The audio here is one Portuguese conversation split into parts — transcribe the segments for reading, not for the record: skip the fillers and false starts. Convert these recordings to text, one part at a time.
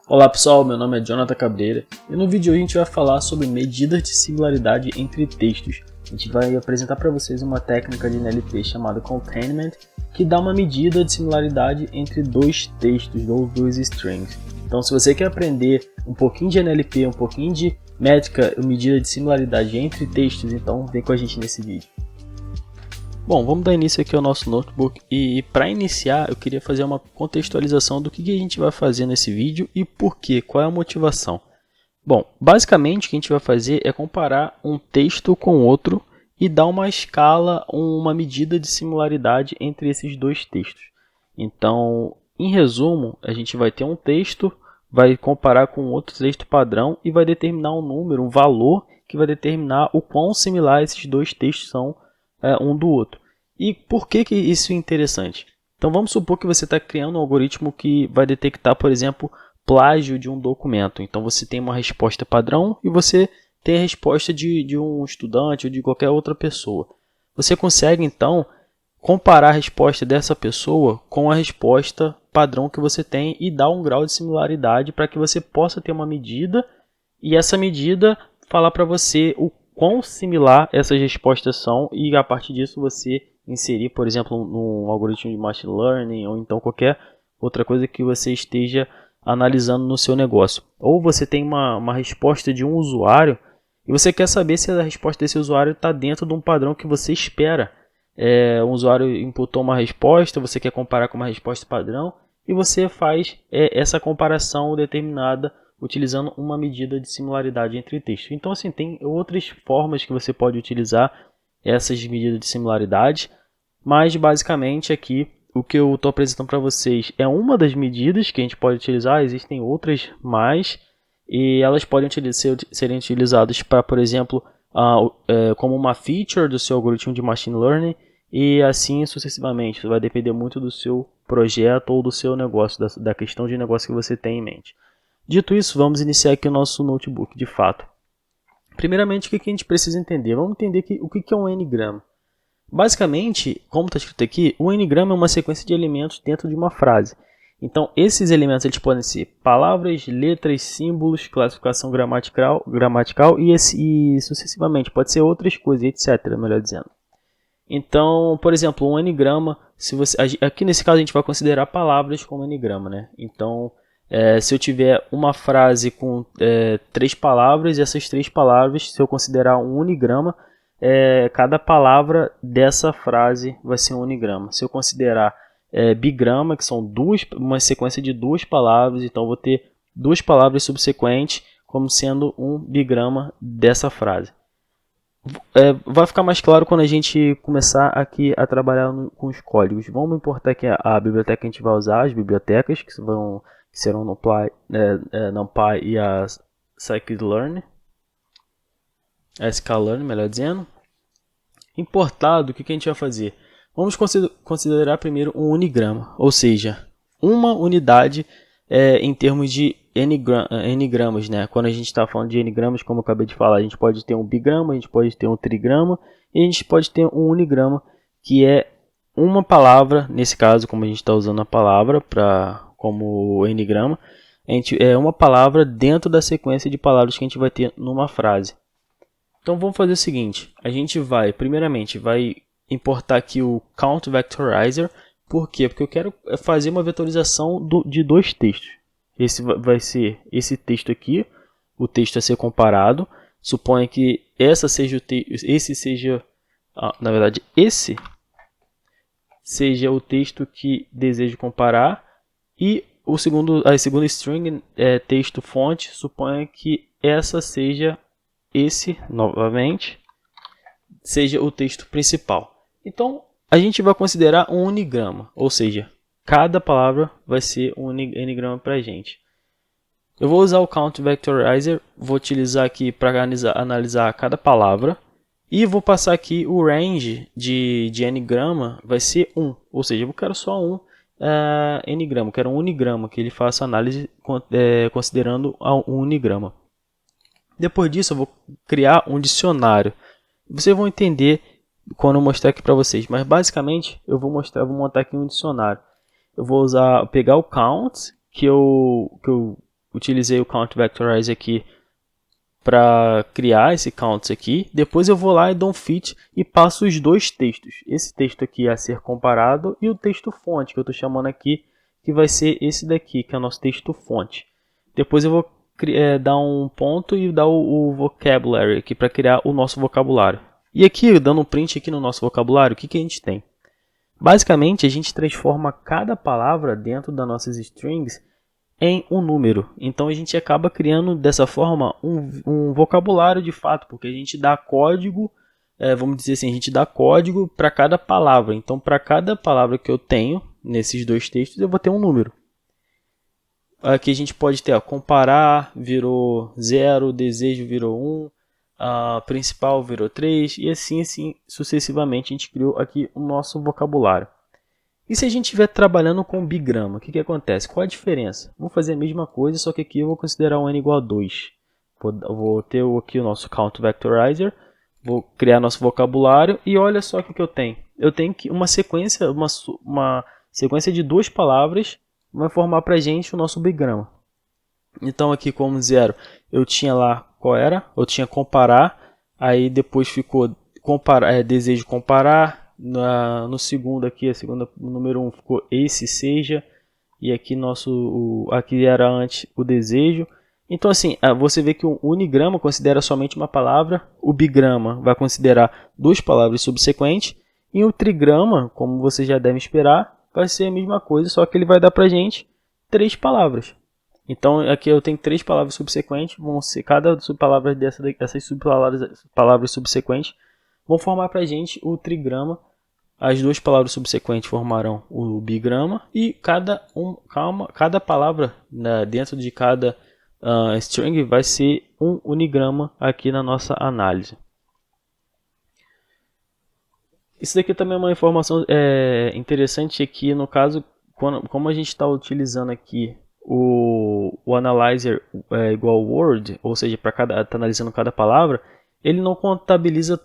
Olá pessoal, meu nome é Jonathan Cabreira e no vídeo de hoje a gente vai falar sobre medidas de similaridade entre textos. A gente vai apresentar para vocês uma técnica de NLP chamada Containment, que dá uma medida de similaridade entre dois textos ou dois strings. Então, se você quer aprender um pouquinho de NLP, um pouquinho de métrica e medida de similaridade entre textos, então vem com a gente nesse vídeo. Bom, vamos dar início aqui ao nosso notebook e para iniciar eu queria fazer uma contextualização do que a gente vai fazer nesse vídeo e por quê, qual é a motivação. Bom, basicamente o que a gente vai fazer é comparar um texto com outro e dar uma escala, uma medida de similaridade entre esses dois textos. Então, em resumo, a gente vai ter um texto, vai comparar com outro texto padrão e vai determinar um número, um valor que vai determinar o quão similar esses dois textos são um do outro. E por que isso é interessante? Então vamos supor que você está criando um algoritmo que vai detectar, por exemplo, plágio de um documento. Então você tem uma resposta padrão e você tem a resposta de um estudante ou de qualquer outra pessoa. Você consegue então comparar a resposta dessa pessoa com a resposta padrão que você tem e dar um grau de similaridade para que você possa ter uma medida e essa medida falar para você o quão similar essas respostas são e a partir disso você inserir, por exemplo, num algoritmo de machine learning ou então qualquer outra coisa que você esteja analisando no seu negócio. Ou você tem uma resposta de um usuário e você quer saber se a resposta desse usuário está dentro de um padrão que você espera. Um usuário inputou uma resposta, você quer comparar com uma resposta padrão e você faz essa comparação determinada utilizando uma medida de similaridade entre textos. Então, assim, tem outras formas que você pode utilizar essas medidas de similaridade, mas basicamente aqui o que eu estou apresentando para vocês é uma das medidas que a gente pode utilizar, existem outras mais, e elas podem serem utilizadas para, por exemplo, como uma feature do seu algoritmo de machine learning, e assim sucessivamente. Isso vai depender muito do seu projeto ou do seu negócio, da questão de negócio que você tem em mente. Dito isso, vamos iniciar aqui o nosso notebook, de fato. Primeiramente, o que a gente precisa entender? Vamos entender o que é um n-grama. Basicamente, como está escrito aqui, o n-grama é uma sequência de elementos dentro de uma frase. Então, esses elementos eles podem ser palavras, letras, símbolos, classificação gramatical e sucessivamente. Pode ser outras coisas, etc., melhor dizendo. Então, por exemplo, um n-grama, aqui nesse caso a gente vai considerar palavras como n-grama, né? Então, se eu tiver uma frase com 3 palavras, e essas 3 palavras, se eu considerar um unigrama, cada palavra dessa frase vai ser um unigrama. Se eu considerar bigrama, que são uma sequência de 2 palavras, então eu vou ter 2 palavras subsequentes como sendo um bigrama dessa frase. Vai ficar mais claro quando a gente começar aqui a trabalhar com os códigos. Vamos importar aqui a biblioteca que a gente vai usar, as bibliotecas que serão o NumPy e a Scikit-learn, melhor dizendo. Importado, o que a gente vai fazer? Vamos considerar primeiro um unigrama, ou seja, uma unidade em termos de n-gramas, né? Quando a gente está falando de n-gramas, como eu acabei de falar, a gente pode ter um bigrama, a gente pode ter um trigrama e a gente pode ter um unigrama, que é uma palavra, nesse caso, como a gente está usando a palavra como n-grama, é uma palavra dentro da sequência de palavras que a gente vai ter numa frase. Então vamos fazer o seguinte, a gente primeiramente vai importar aqui o Count Vectorizer. Por quê? Porque eu quero fazer uma vetorização de 2 textos. Esse vai ser esse texto aqui, o texto a ser comparado. Suponha que esse seja o texto que desejo comparar. E a segunda string texto fonte, suponha que essa seja seja o texto principal. Então, a gente vai considerar um unigrama, ou seja, cada palavra vai ser um n-grama para a gente. Eu vou usar o Count Vectorizer, vou utilizar aqui para analisar cada palavra e vou passar aqui o range de n-grama, vai ser 1, ou seja, eu quero só um n-grama, quero um unigrama, que ele faça análise considerando um unigrama. Depois disso eu vou criar um dicionário. Vocês vão entender quando eu mostrar aqui para vocês, mas basicamente eu vou montar aqui um dicionário. Eu vou pegar o count que eu utilizei o Count Vectorize aqui para criar esse counts aqui. Depois eu vou lá e dou um fit e passo os dois textos. Esse texto aqui a ser comparado e o texto fonte, que eu estou chamando aqui, que vai ser esse daqui, que é o nosso texto fonte. Depois eu vou dar um ponto e dar o vocabulary aqui para criar o nosso vocabulário. E aqui, dando um print aqui no nosso vocabulário, o que a gente tem? Basicamente, a gente transforma cada palavra dentro das nossas strings em um número. Então a gente acaba criando dessa forma um vocabulário de fato, porque a gente dá código, vamos dizer assim, a gente dá código para cada palavra. Então para cada palavra que eu tenho nesses dois textos eu vou ter um número. Aqui a gente pode ter comparar, virou 0, desejo virou 1, principal virou 3 e assim sucessivamente a gente criou aqui o nosso vocabulário. E se a gente estiver trabalhando com bigrama, o que acontece? Qual a diferença? Vamos fazer a mesma coisa, só que aqui eu vou considerar um n igual a 2. Vou ter aqui o nosso Count Vectorizer, vou criar nosso vocabulário e olha só o que eu tenho. Eu tenho uma sequência de duas palavras vai formar para a gente o nosso bigrama. Então aqui como 0 eu tinha lá, qual era? Eu tinha comparar, aí depois ficou desejo comparar. No segundo aqui, o número 1 ficou esse seja, e aqui aqui era antes o desejo. Então assim, você vê que o unigrama considera somente uma palavra, o bigrama vai considerar duas palavras subsequentes, e o trigrama, como você já deve esperar, vai ser a mesma coisa, só que ele vai dar pra gente 3 palavras. Então aqui eu tenho 3 palavras subsequentes, vão ser cada subpalavra dessas palavras subsequentes vão formar para a gente o trigrama. As duas palavras subsequentes formarão o bigrama e cada palavra dentro de cada string vai ser um unigrama aqui na nossa análise. Isso daqui também é uma informação interessante aqui, no caso, como a gente está utilizando aqui o Analyzer igual Word, ou seja, para tá analisando cada palavra, ele não contabiliza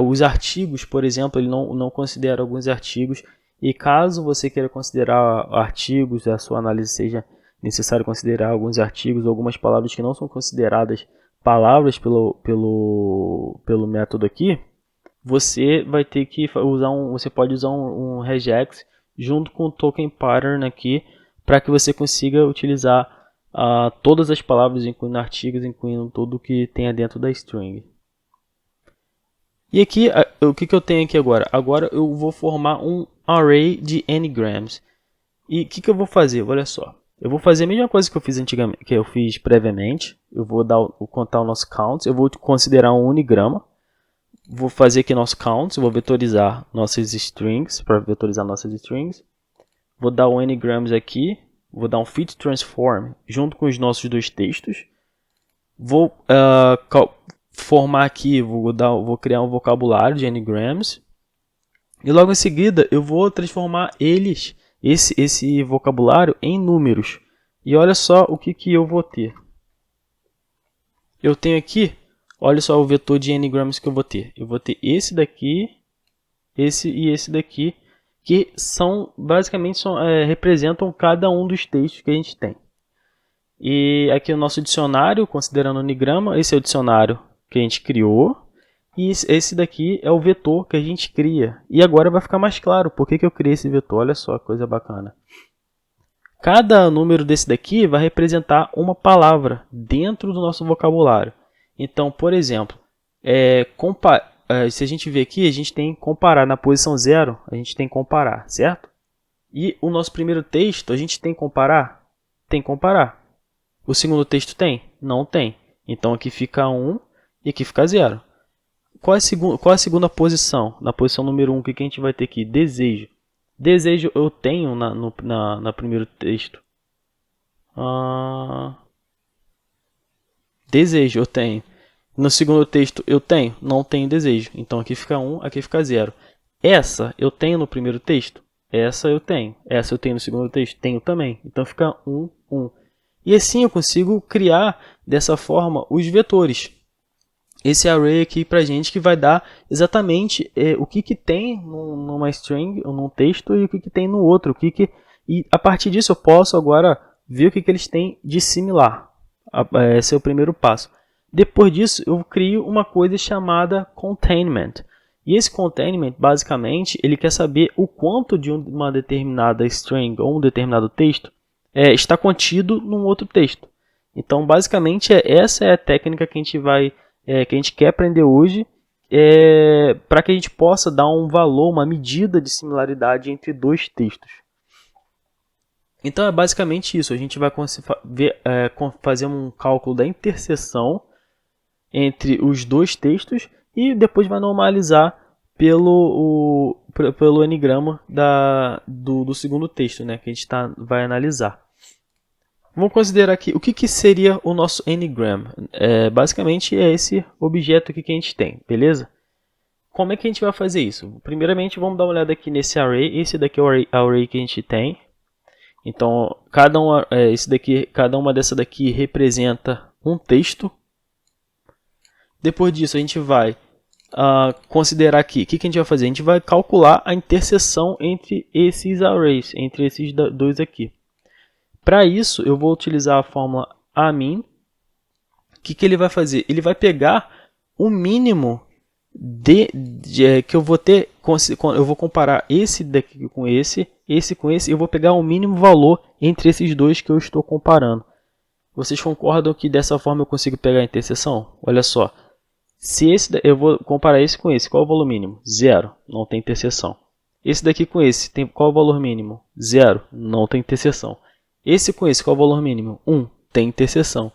os artigos, por exemplo, ele não considera alguns artigos. E caso você queira considerar artigos, a sua análise seja necessário considerar alguns artigos ou algumas palavras que não são consideradas palavras pelo método aqui, você vai ter que você pode usar um regex junto com o token pattern aqui para que você consiga utilizar todas as palavras, incluindo artigos, incluindo tudo que tenha dentro da string. E aqui, o que eu tenho aqui agora? Agora eu vou formar um array de n-grams. E o que eu vou fazer? Olha só. Eu vou fazer a mesma coisa que eu fiz antigamente, que eu fiz previamente. Eu vou contar o nosso count. Eu vou considerar um unigrama. Vou fazer aqui nosso count. Vou vetorizar nossas strings. Para vetorizar nossas strings. Vou dar o n-grams aqui. Vou dar um fit transform junto com os nossos dois textos. Vou formar aqui, vou criar um vocabulário de n-grams. E logo em seguida eu vou transformar esse vocabulário em números. E olha só o que eu vou ter. Eu tenho aqui, olha só o vetor de n-grams que eu vou ter. Eu vou ter esse daqui, esse e esse daqui, que basicamente representam cada um dos textos que a gente tem. E aqui o nosso dicionário, considerando o unigrama, esse é o dicionário que a gente criou. E esse daqui é o vetor que a gente cria. E agora vai ficar mais claro por que eu criei esse vetor. Olha só que coisa bacana. Cada número desse daqui vai representar uma palavra dentro do nosso vocabulário. Então, por exemplo, se a gente ver aqui, a gente tem comparar. Na posição 0, a gente tem comparar, certo? E o nosso primeiro texto, a gente tem comparar? Tem comparar. O segundo texto tem? Não tem. Então aqui fica 1 e aqui fica 0. Qual é a segunda posição? Na posição número 1, o que a gente vai ter aqui? Desejo. Desejo eu tenho no primeiro texto. Desejo eu tenho. No segundo texto eu tenho? Não tenho desejo. Então aqui fica 1, aqui fica 0. Essa eu tenho no primeiro texto? Essa eu tenho. Essa eu tenho no segundo texto? Tenho também. Então fica 1, 1. E assim eu consigo criar dessa forma os vetores. Esse array aqui pra gente que vai dar exatamente o que tem numa string ou num texto e o que tem no outro. E a partir disso eu posso agora ver o que eles têm de similar. Esse é o primeiro passo. Depois disso, eu crio uma coisa chamada containment. E esse containment, basicamente, ele quer saber o quanto de uma determinada string ou um determinado texto está contido num outro texto. Então, basicamente, essa é a técnica que a gente quer aprender hoje, para que a gente possa dar um valor, uma medida de similaridade entre dois textos. Então, é basicamente isso. A gente vai fazer um cálculo da interseção entre os dois textos e depois vai normalizar pelo n-grama do segundo texto, né, que a gente vai analisar. Vamos considerar aqui o que seria o nosso n-gram. Basicamente é esse objeto aqui que a gente tem, beleza? Como é que a gente vai fazer isso? Primeiramente vamos dar uma olhada aqui nesse array. Esse daqui é o array que a gente tem. Então cada uma dessa daqui representa um texto. Depois disso a gente vai considerar aqui, o que a gente vai fazer? A gente vai calcular a interseção entre esses arrays, entre esses dois aqui. Para isso, eu vou utilizar a fórmula amin. O que ele vai fazer? Ele vai pegar o mínimo que eu vou ter, eu vou comparar esse daqui com esse com esse, e eu vou pegar o mínimo valor entre esses dois que eu estou comparando. Vocês concordam que dessa forma eu consigo pegar a interseção? Olha só. Eu vou comparar esse com esse, qual é o valor mínimo? 0, não tem interseção. Esse daqui com esse, qual é o valor mínimo? 0, não tem interseção. Esse com esse, qual é o valor mínimo? 1, tem interseção.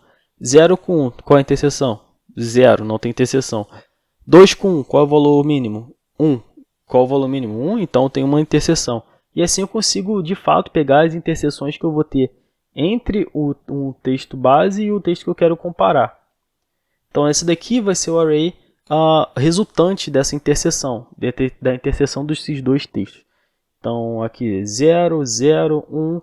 0 com 1, qual é a interseção? 0, não tem interseção. 2 com 1, qual é o valor mínimo? 1, qual é o valor mínimo? 1, então tem uma interseção. E assim eu consigo, de fato, pegar as interseções que eu vou ter entre um texto base e o texto que eu quero comparar. Então, esse daqui vai ser o array resultante dessa interseção, da interseção desses dois textos. Então, aqui 0, 0, 1,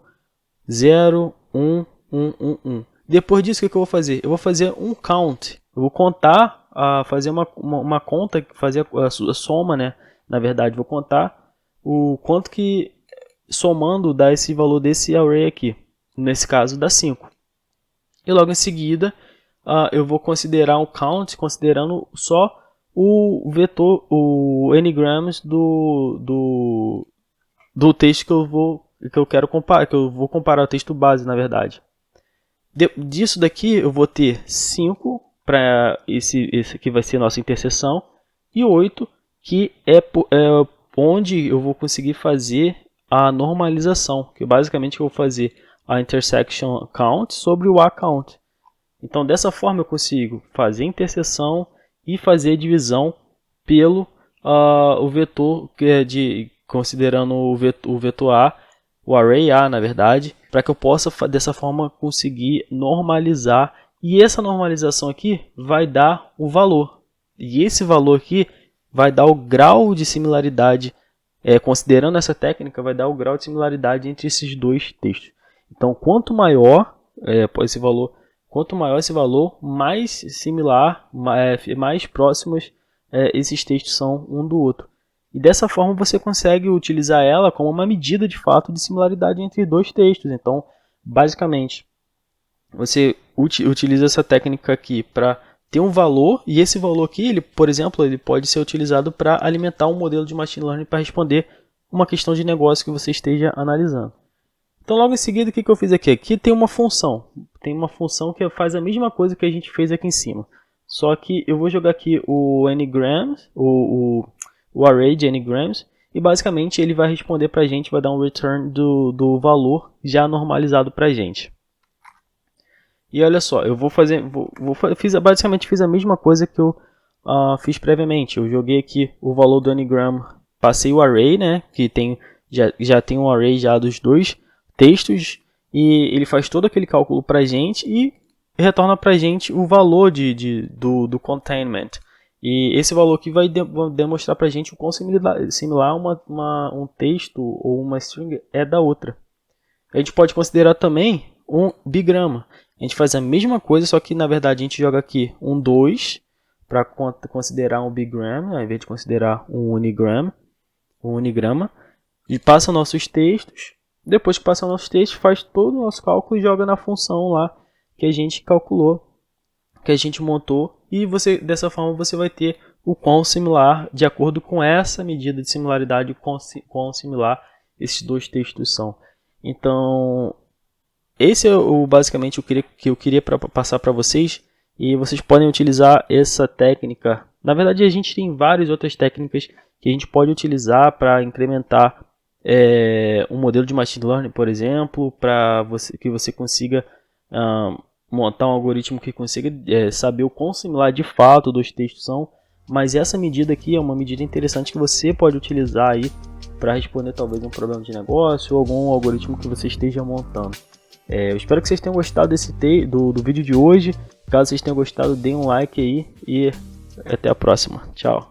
0, 1, 1, 1, 1. Depois disso, o que eu vou fazer? Eu vou fazer um count. Eu vou contar, fazer uma conta, fazer a soma, né? Na verdade, vou contar o quanto que, somando, dá esse valor desse array aqui. Nesse caso, dá 5. E logo em seguida, eu vou considerar o count, considerando só o vetor, o n-grams do texto que eu quero comparar, que eu vou comparar o texto base, na verdade. Disso daqui, eu vou ter 5 para esse que vai ser a nossa interseção, e 8, que é onde eu vou conseguir fazer a normalização, que basicamente eu vou fazer a intersection count sobre o account. Então, dessa forma eu consigo fazer a interseção e fazer a divisão pelo o vetor, considerando o vetor A, o array A, na verdade, para que eu possa, dessa forma, conseguir normalizar. E essa normalização aqui vai dar o valor. E esse valor aqui vai dar o grau de similaridade, considerando essa técnica, vai dar o grau de similaridade entre esses dois textos. Então, quanto maior esse valor, mais similar, mais próximos esses textos são um do outro. E dessa forma você consegue utilizar ela como uma medida de fato de similaridade entre dois textos. Então, basicamente, você utiliza essa técnica aqui para ter um valor, e esse valor aqui, por exemplo, ele pode ser utilizado para alimentar um modelo de machine learning para responder uma questão de negócio que você esteja analisando. Então, logo em seguida, o que eu fiz aqui? Aqui tem uma função. Tem uma função que faz a mesma coisa que a gente fez aqui em cima. Só que eu vou jogar aqui o n-grams, o array de n-grams, e basicamente ele vai responder para a gente, vai dar um return do valor já normalizado para a gente. E olha só, eu basicamente fiz a mesma coisa que eu fiz previamente. Eu joguei aqui o valor do n-gram, passei o array, né, que já tem um array já dos dois textos, e ele faz todo aquele cálculo para a gente e retorna para a gente o valor do containment. E esse valor aqui vai demonstrar para a gente o quão similar um texto ou uma string é da outra. A gente pode considerar também um bigrama. A gente faz a mesma coisa, só que na verdade a gente joga aqui um 2 para considerar um bigram, ao invés de considerar um unigrama. E passa nossos textos. Depois que passar o nosso texto, faz todo o nosso cálculo e joga na função lá que a gente calculou, que a gente montou, e dessa forma você vai ter o quão similar, de acordo com essa medida de similaridade, quão similar esses dois textos são. Então, esse é basicamente o que eu queria passar para vocês, e vocês podem utilizar essa técnica. Na verdade, a gente tem várias outras técnicas que a gente pode utilizar para incrementar um modelo de machine learning, por exemplo, para que você consiga montar um algoritmo que consiga saber o quão similar de fato dos textos são. Mas essa medida aqui é uma medida interessante que você pode utilizar aí para responder talvez um problema de negócio ou algum algoritmo que você esteja montando. Eu espero que vocês tenham gostado do vídeo de hoje. Caso vocês tenham gostado, deem um like aí e até a próxima. Tchau.